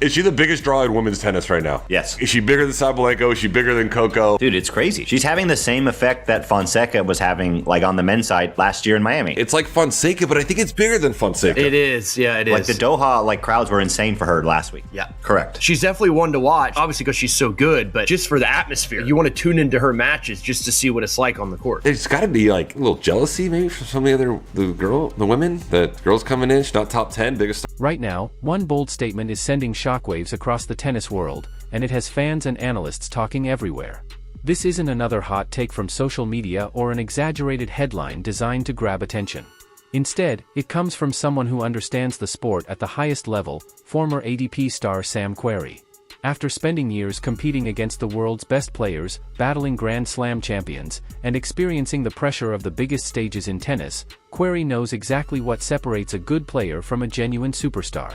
Is she the biggest draw in women's tennis right now? Yes. Is she bigger than Sabalenka? Is she bigger than Coco? Dude, it's crazy. She's having the same effect that Fonseca was having, like, on the men's side last year in Miami. It's like Fonseca, but I think it's bigger than Fonseca. It is. Yeah, it is. Like, the Doha, like, crowds were insane for her last week. Yeah. Correct. She's definitely one to watch, obviously because she's so good, but just for the atmosphere. You want to tune into her matches just to see what it's like on the court. There's got to be like a little jealousy maybe from some of the women. That girl's coming in, she's not top 10, biggest. Right now, one bold statement is sending shockwaves across the tennis world, and it has fans and analysts talking everywhere. This isn't another hot take from social media or an exaggerated headline designed to grab attention. Instead, it comes from someone who understands the sport at the highest level, former ADP star Sam Querrey. After spending years competing against the world's best players, battling Grand Slam champions, and experiencing the pressure of the biggest stages in tennis, Querrey knows exactly what separates a good player from a genuine superstar.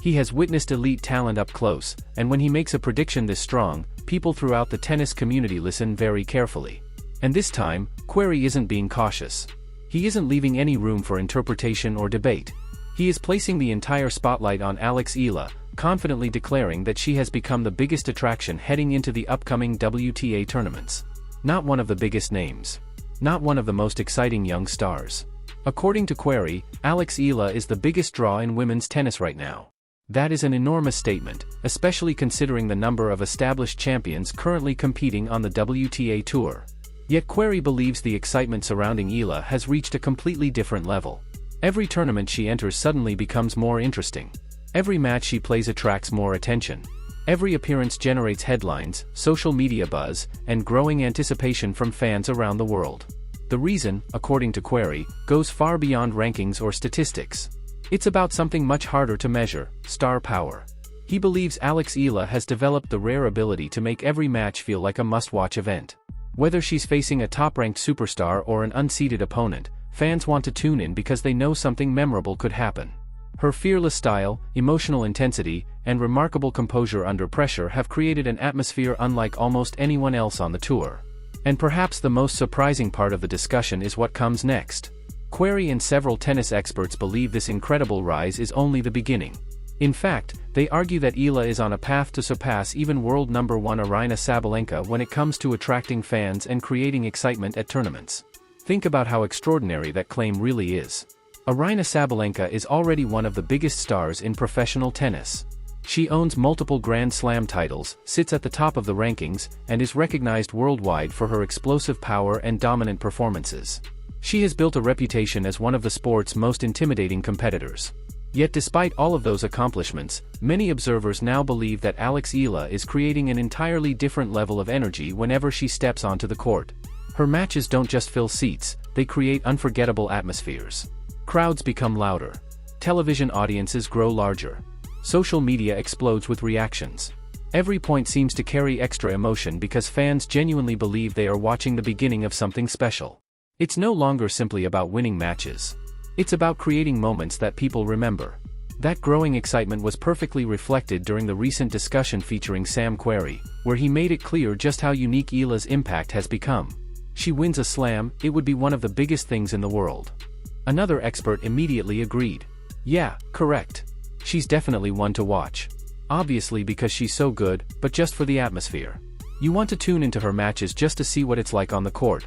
He has witnessed elite talent up close, and when he makes a prediction this strong, people throughout the tennis community listen very carefully. And this time, Querrey isn't being cautious. He isn't leaving any room for interpretation or debate. He is placing the entire spotlight on Alex Eala, confidently declaring that she has become the biggest attraction heading into the upcoming WTA tournaments. Not one of the biggest names. Not one of the most exciting young stars. According to Querrey, Alex Eala is the biggest draw in women's tennis right now. That is an enormous statement, especially considering the number of established champions currently competing on the WTA Tour. Yet Querrey believes the excitement surrounding Eala has reached a completely different level. Every tournament she enters suddenly becomes more interesting. Every match she plays attracts more attention. Every appearance generates headlines, social media buzz, and growing anticipation from fans around the world. The reason, according to Querrey, goes far beyond rankings or statistics. It's about something much harder to measure: star power. He believes Alex Eala has developed the rare ability to make every match feel like a must-watch event. Whether she's facing a top-ranked superstar or an unseeded opponent, fans want to tune in because they know something memorable could happen. Her fearless style, emotional intensity, and remarkable composure under pressure have created an atmosphere unlike almost anyone else on the tour. And perhaps the most surprising part of the discussion is what comes next. Querrey and several tennis experts believe this incredible rise is only the beginning. In fact, they argue that Eala is on a path to surpass even world number 1 Aryna Sabalenka when it comes to attracting fans and creating excitement at tournaments. Think about how extraordinary that claim really is. Aryna Sabalenka is already one of the biggest stars in professional tennis. She owns multiple Grand Slam titles, sits at the top of the rankings, and is recognized worldwide for her explosive power and dominant performances. She has built a reputation as one of the sport's most intimidating competitors. Yet despite all of those accomplishments, many observers now believe that Alex Eala is creating an entirely different level of energy whenever she steps onto the court. Her matches don't just fill seats, they create unforgettable atmospheres. Crowds become louder. Television audiences grow larger. Social media explodes with reactions. Every point seems to carry extra emotion because fans genuinely believe they are watching the beginning of something special. It's no longer simply about winning matches. It's about creating moments that people remember. That growing excitement was perfectly reflected during the recent discussion featuring Sam Querrey, where he made it clear just how unique Eala's impact has become. She wins a slam, it would be one of the biggest things in the world. Another expert immediately agreed. Yeah, correct. She's definitely one to watch. Obviously because she's so good, but just for the atmosphere. You want to tune into her matches just to see what it's like on the court.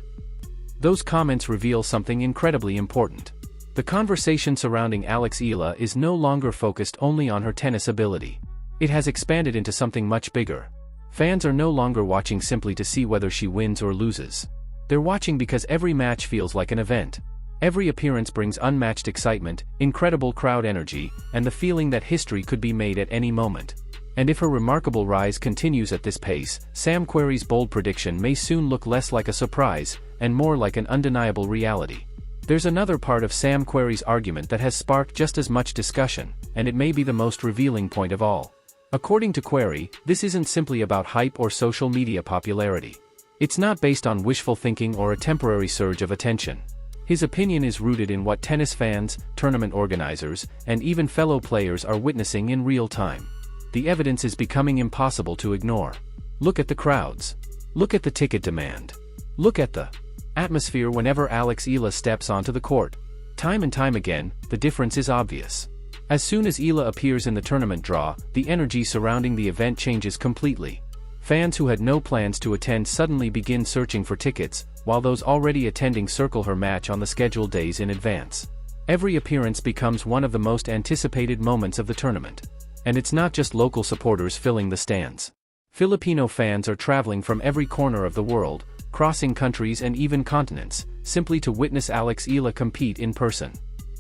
Those comments reveal something incredibly important. The conversation surrounding Alex Eala is no longer focused only on her tennis ability. It has expanded into something much bigger. Fans are no longer watching simply to see whether she wins or loses. They're watching because every match feels like an event. Every appearance brings unmatched excitement, incredible crowd energy, and the feeling that history could be made at any moment. And if her remarkable rise continues at this pace, Sam Querrey's bold prediction may soon look less like a surprise, and more like an undeniable reality. There's another part of Sam Querrey's argument that has sparked just as much discussion, and it may be the most revealing point of all. According to Querrey, this isn't simply about hype or social media popularity. It's not based on wishful thinking or a temporary surge of attention. His opinion is rooted in what tennis fans, tournament organizers, and even fellow players are witnessing in real time. The evidence is becoming impossible to ignore. Look at the crowds. Look at the ticket demand. Look at the atmosphere whenever Alex Eala steps onto the court. Time and time again, the difference is obvious. As soon as Eala appears in the tournament draw, the energy surrounding the event changes completely. Fans who had no plans to attend suddenly begin searching for tickets, while those already attending circle her match on the scheduled days in advance. Every appearance becomes one of the most anticipated moments of the tournament. And it's not just local supporters filling the stands. Filipino fans are traveling from every corner of the world, crossing countries and even continents, simply to witness Alex Eala compete in person.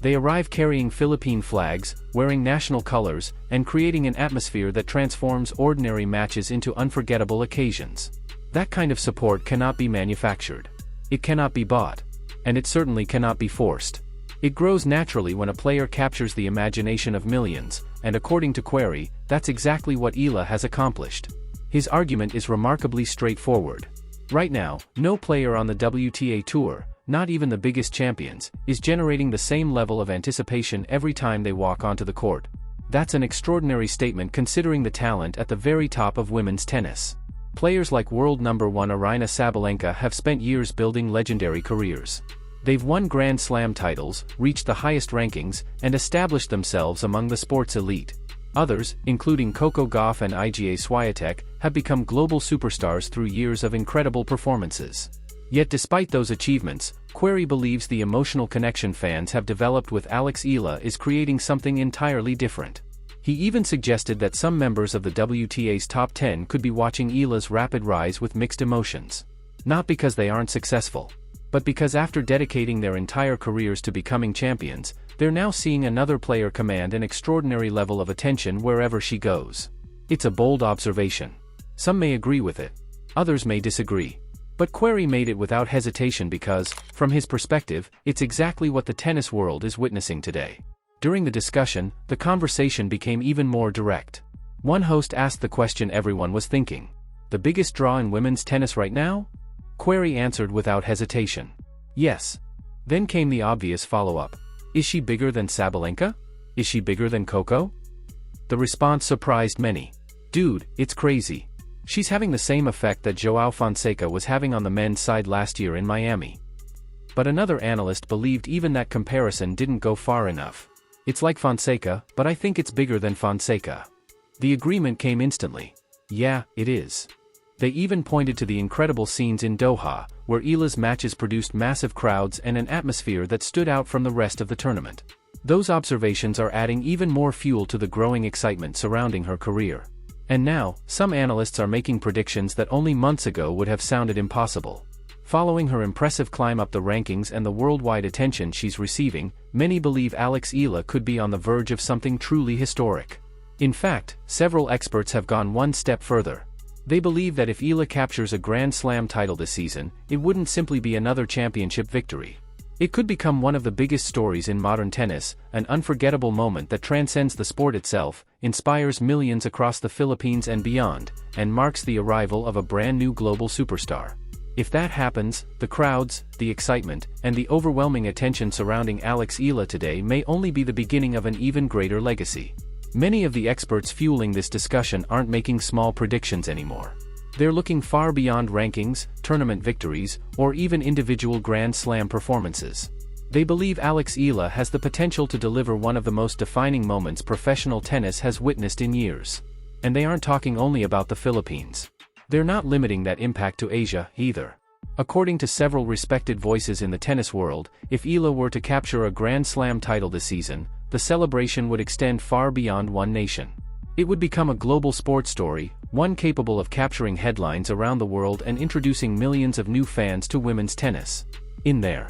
They arrive carrying Philippine flags, wearing national colors, and creating an atmosphere that transforms ordinary matches into unforgettable occasions. That kind of support cannot be manufactured. It cannot be bought. And it certainly cannot be forced. It grows naturally when a player captures the imagination of millions, and according to Query, that's exactly what Eala has accomplished. His argument is remarkably straightforward. Right now, no player on the WTA Tour, not even the biggest champions, is generating the same level of anticipation every time they walk onto the court. That's an extraordinary statement considering the talent at the very top of women's tennis. Players like world number 1 Aryna Sabalenka have spent years building legendary careers. They've won Grand Slam titles, reached the highest rankings, and established themselves among the sport's elite. Others, including Coco Gauff and Iga Swiatek, have become global superstars through years of incredible performances. Yet despite those achievements, Query believes the emotional connection fans have developed with Alex Eala is creating something entirely different. He even suggested that some members of the WTA's top 10 could be watching Eala's rapid rise with mixed emotions. Not because they aren't successful, but because after dedicating their entire careers to becoming champions, they're now seeing another player command an extraordinary level of attention wherever she goes. It's a bold observation. Some may agree with it. Others may disagree. But Query made it without hesitation because, from his perspective, it's exactly what the tennis world is witnessing today. During the discussion, the conversation became even more direct. One host asked the question everyone was thinking. The biggest draw in women's tennis right now? Query answered without hesitation. Yes. Then came the obvious follow-up. Is she bigger than Sabalenka? Is she bigger than Coco? The response surprised many. Dude, it's crazy. She's having the same effect that João Fonseca was having on the men's side last year in Miami. But another analyst believed even that comparison didn't go far enough. It's like Fonseca, but I think it's bigger than Fonseca. The agreement came instantly. Yeah, it is. They even pointed to the incredible scenes in Doha, where Eala's matches produced massive crowds and an atmosphere that stood out from the rest of the tournament. Those observations are adding even more fuel to the growing excitement surrounding her career. And now, some analysts are making predictions that only months ago would have sounded impossible. Following her impressive climb up the rankings and the worldwide attention she's receiving, many believe Alex Eala could be on the verge of something truly historic. In fact, several experts have gone one step further. They believe that if Eala captures a Grand Slam title this season, it wouldn't simply be another championship victory. It could become one of the biggest stories in modern tennis, an unforgettable moment that transcends the sport itself, inspires millions across the Philippines and beyond, and marks the arrival of a brand new global superstar. If that happens, the crowds, the excitement, and the overwhelming attention surrounding Alex Eala today may only be the beginning of an even greater legacy. Many of the experts fueling this discussion aren't making small predictions anymore. They're looking far beyond rankings, tournament victories, or even individual Grand Slam performances. They believe Alex Eala has the potential to deliver one of the most defining moments professional tennis has witnessed in years. And they aren't talking only about the Philippines. They're not limiting that impact to Asia, either. According to several respected voices in the tennis world, if Eala were to capture a Grand Slam title this season, the celebration would extend far beyond one nation. It would become a global sports story, one capable of capturing headlines around the world and introducing millions of new fans to women's tennis. In their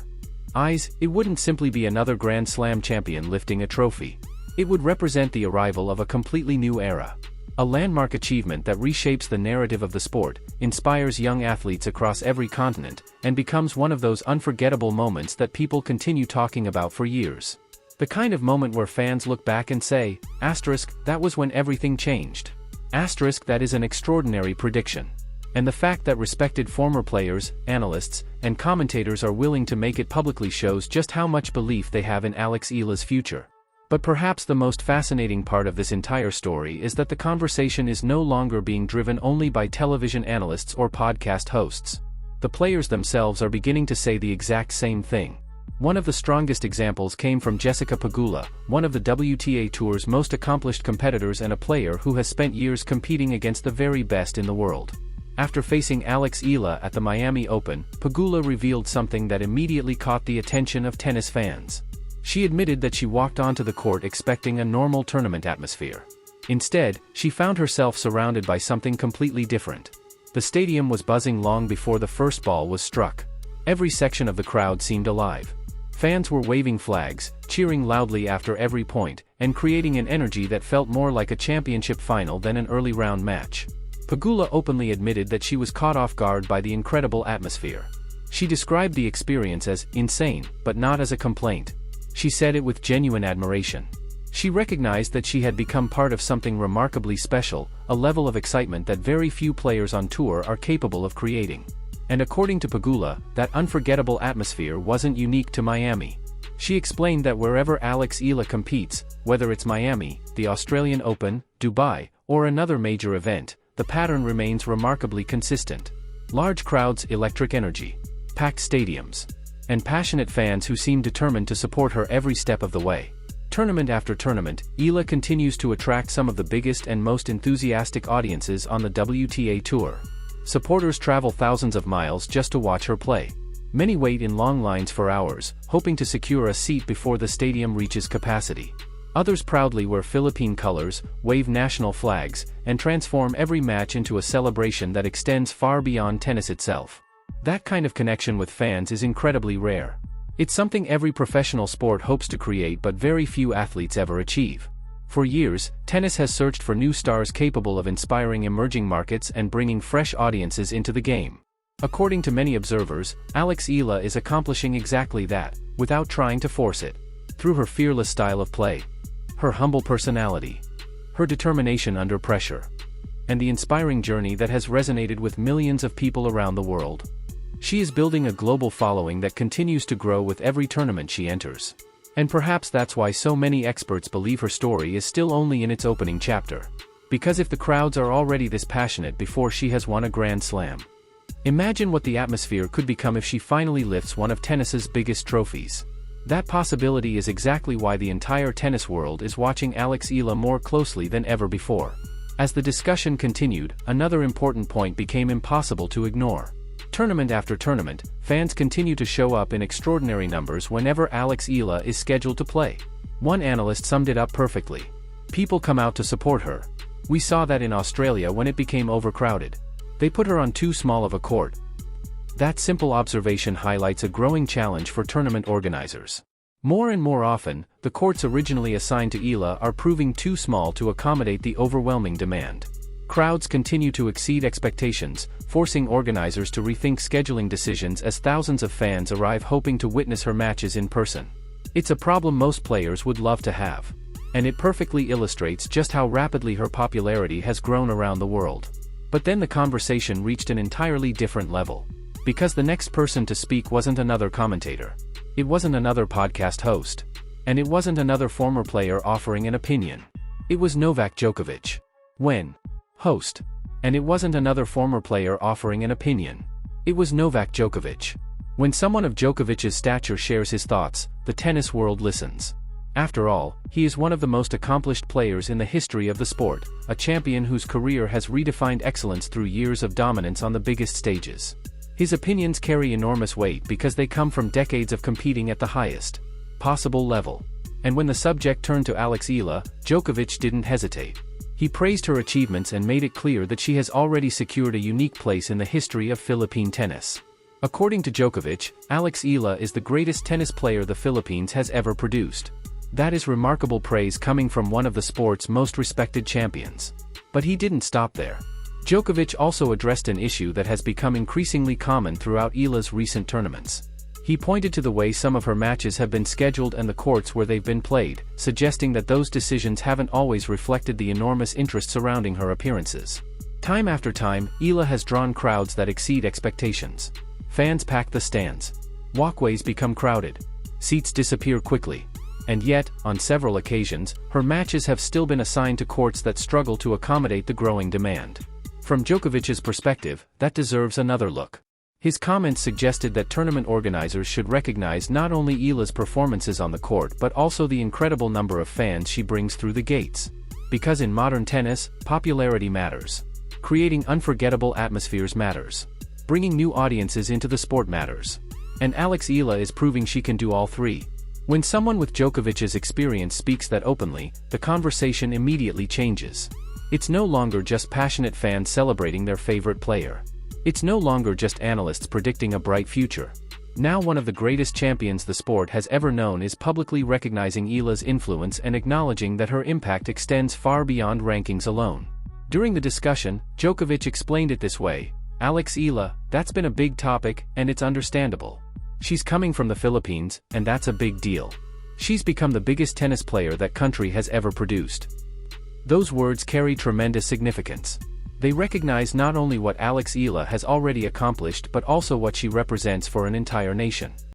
eyes, it wouldn't simply be another Grand Slam champion lifting a trophy. It would represent the arrival of a completely new era. A landmark achievement that reshapes the narrative of the sport, inspires young athletes across every continent, and becomes one of those unforgettable moments that people continue talking about for years. The kind of moment where fans look back and say, asterisk, that was when everything changed. Asterisk, that is an extraordinary prediction. And the fact that respected former players, analysts, and commentators are willing to make it publicly shows just how much belief they have in Alex Eala's future. But perhaps the most fascinating part of this entire story is that the conversation is no longer being driven only by television analysts or podcast hosts. The players themselves are beginning to say the exact same thing. One of the strongest examples came from Jessica Pegula, one of the WTA Tour's most accomplished competitors and a player who has spent years competing against the very best in the world. After facing Alex Eala at the Miami Open, Pegula revealed something that immediately caught the attention of tennis fans. She admitted that she walked onto the court expecting a normal tournament atmosphere. Instead, she found herself surrounded by something completely different. The stadium was buzzing long before the first ball was struck. Every section of the crowd seemed alive. Fans were waving flags, cheering loudly after every point, and creating an energy that felt more like a championship final than an early round match. Pegula openly admitted that she was caught off guard by the incredible atmosphere. She described the experience as insane, but not as a complaint. She said it with genuine admiration. She recognized that she had become part of something remarkably special, a level of excitement that very few players on tour are capable of creating. And according to Pegula, that unforgettable atmosphere wasn't unique to Miami. She explained that wherever Alex Eala competes, whether it's Miami, the Australian Open, Dubai, or another major event, the pattern remains remarkably consistent. Large crowds, electric energy, packed stadiums, and passionate fans who seem determined to support her every step of the way. Tournament after tournament, Eala continues to attract some of the biggest and most enthusiastic audiences on the WTA Tour. Supporters travel thousands of miles just to watch her play. Many wait in long lines for hours, hoping to secure a seat before the stadium reaches capacity. Others proudly wear Philippine colors, wave national flags, and transform every match into a celebration that extends far beyond tennis itself. That kind of connection with fans is incredibly rare. It's something every professional sport hopes to create but very few athletes ever achieve. For years, tennis has searched for new stars capable of inspiring emerging markets and bringing fresh audiences into the game. According to many observers, Alex Eala is accomplishing exactly that, without trying to force it. Through her fearless style of play, her humble personality, her determination under pressure, and the inspiring journey that has resonated with millions of people around the world. She is building a global following that continues to grow with every tournament she enters. And perhaps that's why so many experts believe her story is still only in its opening chapter. Because if the crowds are already this passionate before she has won a Grand Slam, imagine what the atmosphere could become if she finally lifts one of tennis's biggest trophies. That possibility is exactly why the entire tennis world is watching Alex Eala more closely than ever before. As the discussion continued, another important point became impossible to ignore. Tournament after tournament, fans continue to show up in extraordinary numbers whenever Alex Eala is scheduled to play. One analyst summed it up perfectly. People come out to support her. We saw that in Australia when it became overcrowded. They put her on too small of a court. That simple observation highlights a growing challenge for tournament organizers. More and more often, the courts originally assigned to Eala are proving too small to accommodate the overwhelming demand. Crowds continue to exceed expectations, forcing organizers to rethink scheduling decisions as thousands of fans arrive hoping to witness her matches in person. It's a problem most players would love to have. And it perfectly illustrates just how rapidly her popularity has grown around the world. But then the conversation reached an entirely different level. Because the next person to speak wasn't another commentator. It wasn't another podcast host. And it wasn't another former player offering an opinion. It was Novak Djokovic. When? Host. And it wasn't another former player offering an opinion. It was Novak Djokovic. When someone of Djokovic's stature shares his thoughts, the tennis world listens. After all, he is one of the most accomplished players in the history of the sport, a champion whose career has redefined excellence through years of dominance on the biggest stages. His opinions carry enormous weight because they come from decades of competing at the highest possible level. And when the subject turned to Alex Eala, Djokovic didn't hesitate. He praised her achievements and made it clear that she has already secured a unique place in the history of Philippine tennis. According to Djokovic, Alex Eala is the greatest tennis player the Philippines has ever produced. That is remarkable praise coming from one of the sport's most respected champions. But he didn't stop there. Djokovic also addressed an issue that has become increasingly common throughout Eala's recent tournaments. He pointed to the way some of her matches have been scheduled and the courts where they've been played, suggesting that those decisions haven't always reflected the enormous interest surrounding her appearances. Time after time, Eala has drawn crowds that exceed expectations. Fans pack the stands. Walkways become crowded. Seats disappear quickly. And yet, on several occasions, her matches have still been assigned to courts that struggle to accommodate the growing demand. From Djokovic's perspective, that deserves another look. His comments suggested that tournament organizers should recognize not only Eala's performances on the court but also the incredible number of fans she brings through the gates. Because in modern tennis, popularity matters. Creating unforgettable atmospheres matters. Bringing new audiences into the sport matters. And Alex Eala is proving she can do all three. When someone with Djokovic's experience speaks that openly, the conversation immediately changes. It's no longer just passionate fans celebrating their favorite player. It's no longer just analysts predicting a bright future. Now one of the greatest champions the sport has ever known is publicly recognizing Eala's influence and acknowledging that her impact extends far beyond rankings alone. During the discussion, Djokovic explained it this way: "Alex Eala, that's been a big topic, and it's understandable. She's coming from the Philippines, and that's a big deal. She's become the biggest tennis player that country has ever produced." Those words carry tremendous significance. They recognize not only what Alex Eala has already accomplished but also what she represents for an entire nation.